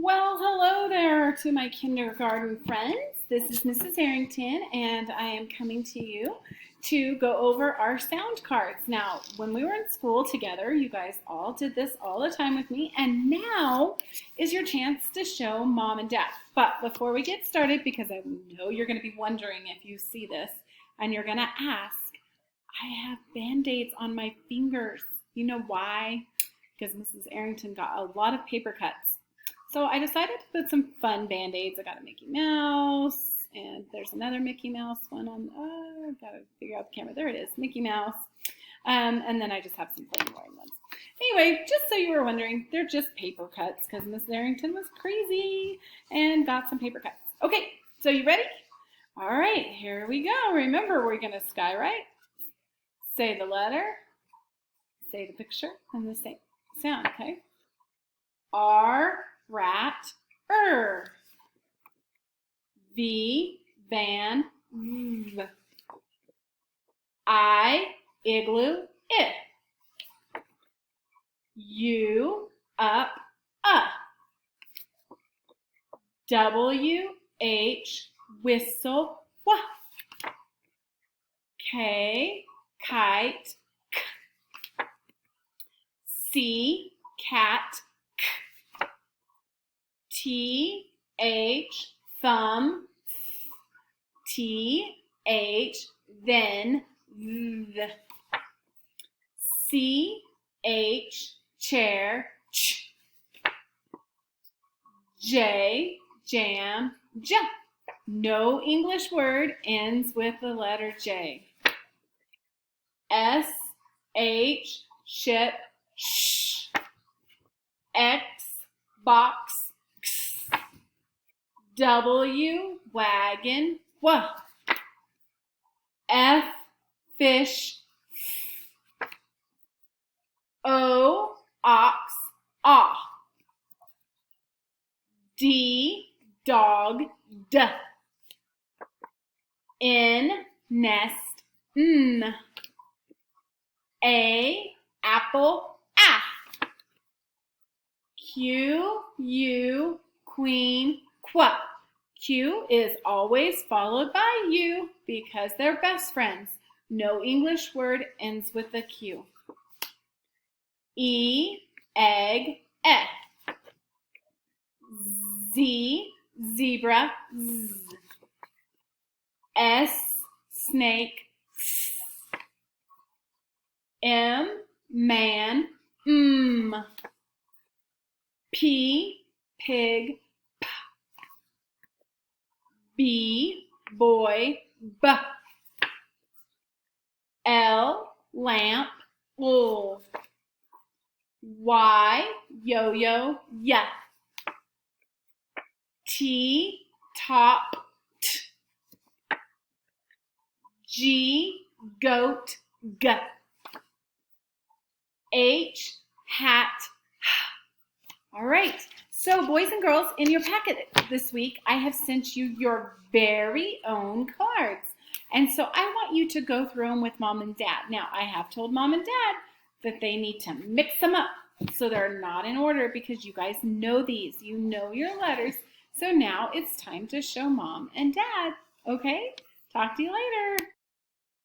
Well, hello there to my kindergarten friends. This is Mrs. Harrington, and I am coming to you to go over our sound cards. Now, when we were in school together, you guys all did this all the time with me, and now is your chance to show Mom and Dad. But before we get started, because I know you're going to be wondering if you see this, and you're going to ask, I have Band-Aids on my fingers. You know why? Because Mrs. Harrington got a lot of paper cuts. So I decided to put some fun Band-Aids. I got a Mickey Mouse, and there's another Mickey Mouse one on, gotta figure out the camera. There it is, Mickey Mouse. And then I just have some plain boring ones. Anyway, just so you were wondering, they're just paper cuts because Miss Harrington was crazy and got some paper cuts. Okay, so you ready? All right, here we go. Remember, we're gonna skywrite, say the letter, say the picture, and the same sound, okay? R, rat, V, van, v. I, igloo, U, up, W, H, whistle, w. K, kite, k. C, cat, k. T, H, thumb, T, H, then, th. C, H, chair, ch. J, jam, j. No English word ends with the letter J. S, H, ship, sh. X, box, x. W, wagon, w. F, fish, f. O, ox, ah. D, dog, d. N, nest, n. A, apple, ah. Q, U, queen, qu. Q is always followed by U because they're best friends. No English word ends with a Q. E, egg, eh. Z, zebra, z. S, snake, s. M, man, m. P, pig, p. B, boy, b. L, lamp, l. Y, yo-yo, yeah. T, top, t. G, goat, g. H, hat, h. All right, so boys and girls, in your packet this week, I have sent you your very own cards. And so I want you to go through them with Mom and Dad. Now, I have told Mom and Dad that they need to mix them up so they're not in order because you guys know these. You know your letters. So now it's time to show Mom and Dad. Okay? Talk to you later.